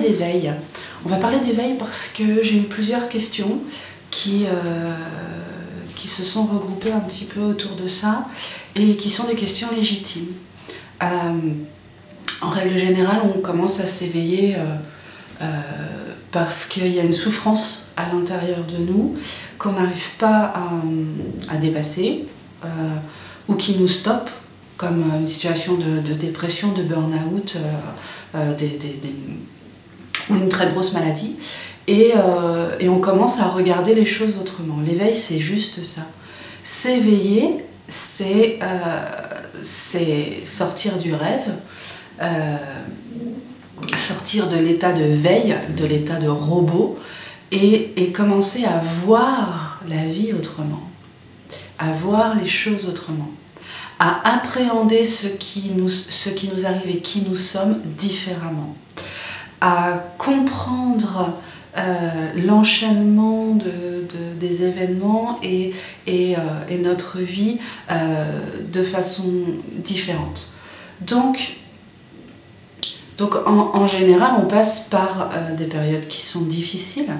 d'éveil. On va parler d'éveil parce que j'ai eu plusieurs questions qui se sont regroupées un petit peu autour de ça et qui sont des questions légitimes. En règle générale, on commence à s'éveiller parce qu'il y a une souffrance à l'intérieur de nous qu'on n'arrive pas à dépasser ou qui nous stoppe, comme une situation de dépression, de burn-out ou une très grosse maladie. Et on commence à regarder les choses autrement. L'éveil, c'est juste ça. S'éveiller, c'est sortir du rêve, sortir de l'état de veille, de l'état de robot, et commencer à voir la vie autrement, à voir les choses autrement, à appréhender ce qui nous arrive et qui nous sommes différemment, à comprendre l'enchaînement des événements et notre vie de façon différente. Donc en général, on passe par des périodes qui sont difficiles.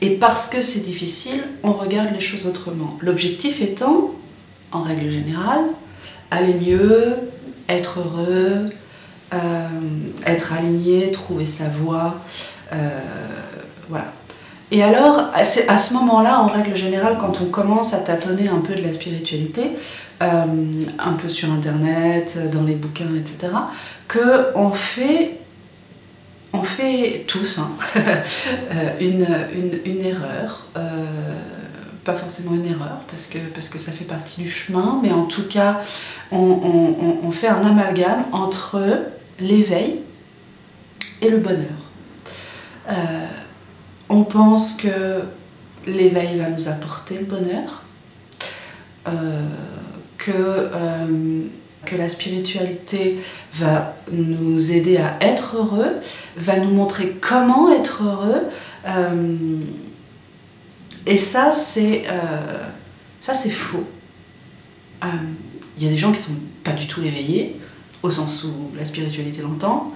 Et parce que c'est difficile, on regarde les choses autrement. L'objectif étant, en règle générale, aller mieux, être heureux, être aligné, trouver sa voie, voilà. Et alors, c'est à ce moment-là, en règle générale, quand on commence à tâtonner un peu de la spiritualité, un peu sur Internet, dans les bouquins, etc., qu'on fait tous une erreur, pas forcément une erreur, parce que ça fait partie du chemin, mais en tout cas, on fait un amalgame entre l'éveil et le bonheur. On pense que l'éveil va nous apporter le bonheur, que la spiritualité va nous aider à être heureux, va nous montrer comment être heureux, et ça c'est faux. Il y a des gens qui ne sont pas du tout éveillés, au sens où la spiritualité l'entend,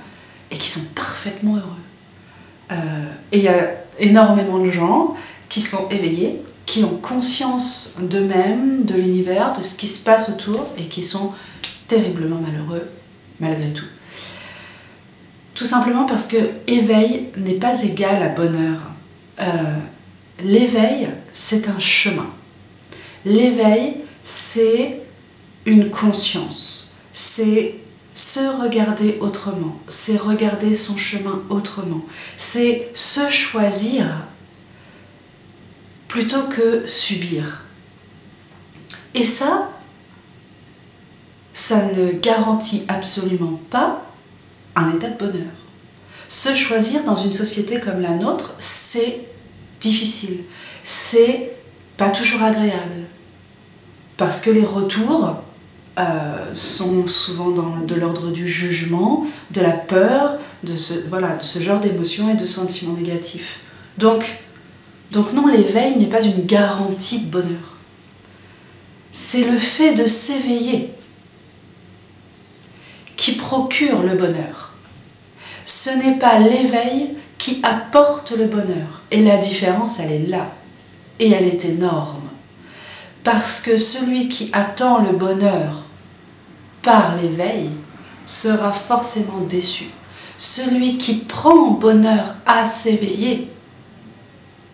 et qui sont parfaitement heureux. Et il y a énormément de gens qui sont éveillés, qui ont conscience d'eux-mêmes, de l'univers, de ce qui se passe autour, et qui sont terriblement malheureux malgré tout. Tout simplement parce que éveil n'est pas égal à bonheur. L'éveil, c'est un chemin. L'éveil, c'est une conscience. C'est se regarder autrement. C'est regarder son chemin autrement. C'est se choisir plutôt que subir. Et ça ne garantit absolument pas un état de bonheur. Se choisir dans une société comme la nôtre, c'est difficile. C'est pas toujours agréable. Parce que les retours sont souvent de l'ordre du jugement, de la peur, de ce genre d'émotions et de sentiments négatifs. Donc non, l'éveil n'est pas une garantie de bonheur. C'est le fait de s'éveiller qui procure le bonheur. Ce n'est pas l'éveil qui apporte le bonheur. Et la différence, elle est là. Et elle est énorme. Parce que celui qui attend le bonheur par l'éveil sera forcément déçu. Celui qui prend bonheur à s'éveiller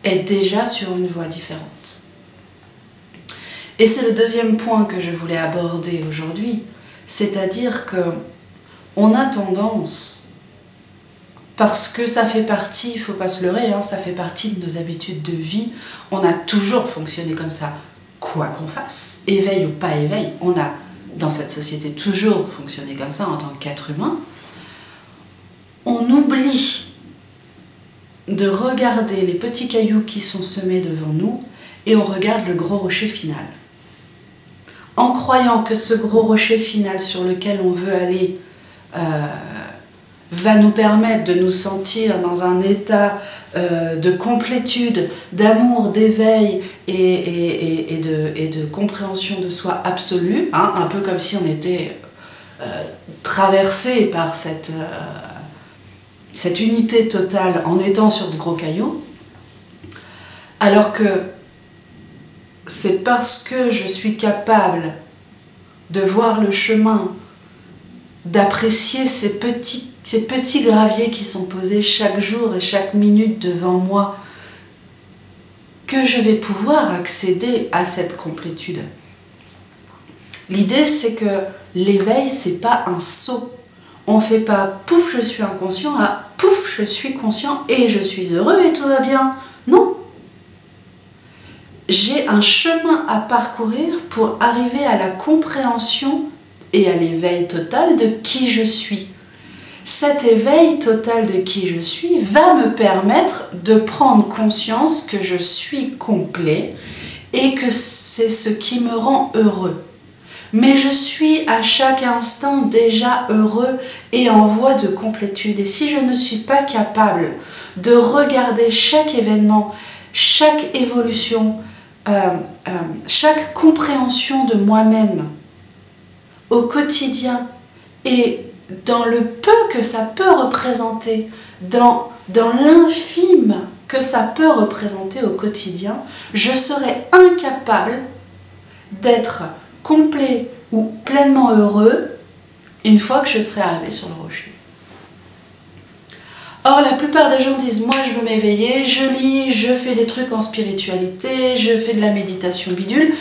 est déjà sur une voie différente. Et c'est le deuxième point que je voulais aborder aujourd'hui, c'est-à-dire que on a tendance, parce que ça fait partie, il ne faut pas se leurrer, ça fait partie de nos habitudes de vie, on a toujours fonctionné comme ça, quoi qu'on fasse, éveil ou pas éveil, on a dans cette société toujours fonctionné comme ça en tant qu'être humain. On oublie de regarder les petits cailloux qui sont semés devant nous et on regarde le gros rocher final. En croyant que ce gros rocher final sur lequel on veut aller va nous permettre de nous sentir dans un état de complétude, d'amour, d'éveil et de compréhension de soi absolue, un peu comme si on était traversé par cette unité totale en étant sur ce gros caillou, alors que c'est parce que je suis capable de voir le chemin, d'apprécier ces petits graviers qui sont posés chaque jour et chaque minute devant moi, que je vais pouvoir accéder à cette complétude. L'idée, c'est que l'éveil, c'est pas un saut. On fait pas pouf, je suis inconscient à pouf, je suis conscient et je suis heureux et tout va bien. Non. J'ai un chemin à parcourir pour arriver à la compréhension et à l'éveil total de qui je suis. Cet éveil total de qui je suis va me permettre de prendre conscience que je suis complet et que c'est ce qui me rend heureux. Mais je suis à chaque instant déjà heureux et en voie de complétude. Et si je ne suis pas capable de regarder chaque événement, chaque évolution, chaque compréhension de moi-même au quotidien et dans le peu que ça peut représenter, dans l'infime que ça peut représenter au quotidien, je serai incapable d'être complet ou pleinement heureux une fois que je serai arrivé sur le rocher. Or, la plupart des gens disent « moi je veux m'éveiller, je lis, je fais des trucs en spiritualité, je fais de la méditation bidule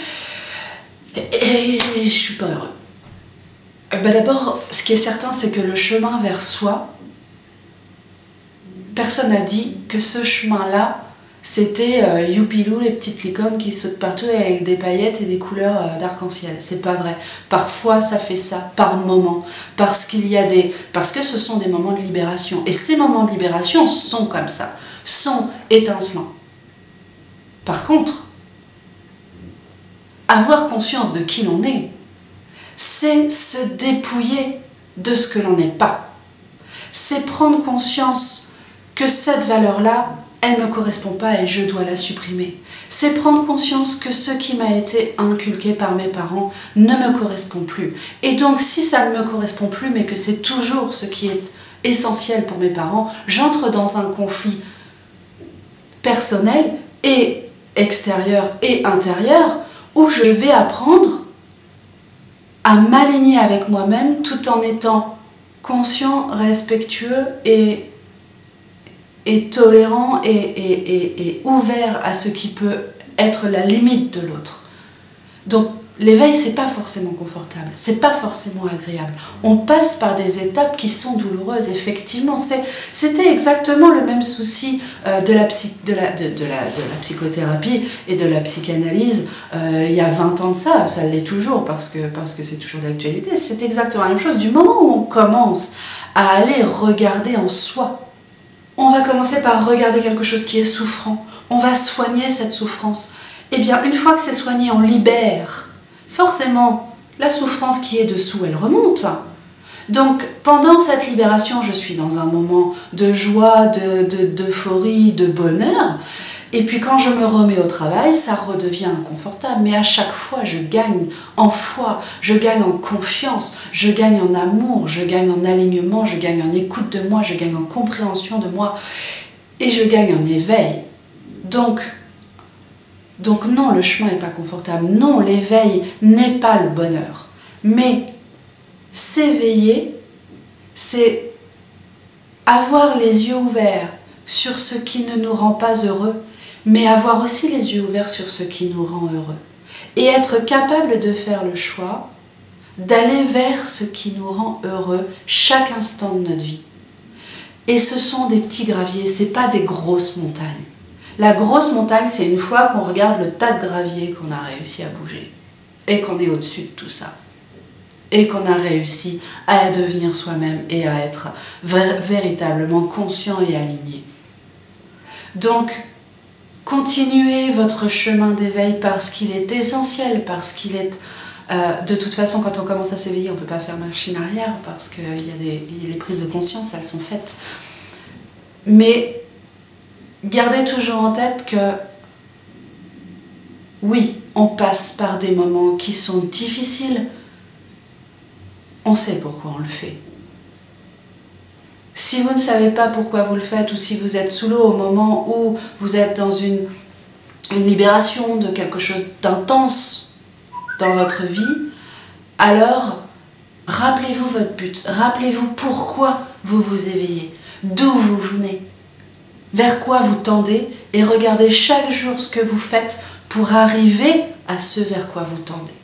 et je suis pas heureux ». D'abord, ce qui est certain, c'est que le chemin vers soi, personne n'a dit que ce chemin-là, c'était youpilou, les petites licornes qui sautent partout avec des paillettes et des couleurs d'arc-en-ciel. C'est pas vrai. Parfois, ça fait ça, par moment, parce que ce sont des moments de libération. Et ces moments de libération sont comme ça, sont étincelants. Par contre, avoir conscience de qui l'on est, c'est se dépouiller de ce que l'on n'est pas. C'est prendre conscience que cette valeur-là, elle ne me correspond pas et je dois la supprimer. C'est prendre conscience que ce qui m'a été inculqué par mes parents ne me correspond plus. Et donc, si ça ne me correspond plus, mais que c'est toujours ce qui est essentiel pour mes parents, j'entre dans un conflit personnel et extérieur et intérieur où je vais apprendre à m'aligner avec moi-même tout en étant conscient, respectueux et tolérant et ouvert à ce qui peut être la limite de l'autre. Donc l'éveil, c'est pas forcément confortable, c'est pas forcément agréable. On passe par des étapes qui sont douloureuses, effectivement. C'était exactement le même souci de la psychothérapie et de la psychanalyse il y a 20 ans de ça. Ça l'est toujours parce que c'est toujours d'actualité. C'est exactement la même chose. Du moment où on commence à aller regarder en soi, on va commencer par regarder quelque chose qui est souffrant. On va soigner cette souffrance. Et bien, une fois que c'est soigné, on libère. Forcément, la souffrance qui est dessous, elle remonte. Donc, pendant cette libération, je suis dans un moment de joie, d'euphorie, de bonheur. Et puis, quand je me remets au travail, ça redevient inconfortable. Mais à chaque fois, je gagne en foi, je gagne en confiance, je gagne en amour, je gagne en alignement, je gagne en écoute de moi, je gagne en compréhension de moi. Et je gagne en éveil. Donc non, le chemin n'est pas confortable. Non, l'éveil n'est pas le bonheur. Mais s'éveiller, c'est avoir les yeux ouverts sur ce qui ne nous rend pas heureux, mais avoir aussi les yeux ouverts sur ce qui nous rend heureux. Et être capable de faire le choix d'aller vers ce qui nous rend heureux chaque instant de notre vie. Et ce sont des petits graviers, ce n'est pas des grosses montagnes. La grosse montagne, c'est une fois qu'on regarde le tas de gravier qu'on a réussi à bouger et qu'on est au-dessus de tout ça. Et qu'on a réussi à devenir soi-même et à être véritablement conscient et aligné. Donc, continuez votre chemin d'éveil parce qu'il est essentiel, parce qu'il est... de toute façon, quand on commence à s'éveiller, on ne peut pas faire machine arrière parce qu'il y a les prises de conscience, elles sont faites. Mais gardez toujours en tête que oui, on passe par des moments qui sont difficiles. On sait pourquoi on le fait. Si vous ne savez pas pourquoi vous le faites, ou si vous êtes sous l'eau au moment où vous êtes dans une libération de quelque chose d'intense dans votre vie, alors rappelez-vous votre but, rappelez-vous pourquoi vous vous éveillez, d'où vous venez, vers quoi vous tendez, et regardez chaque jour ce que vous faites pour arriver à ce vers quoi vous tendez.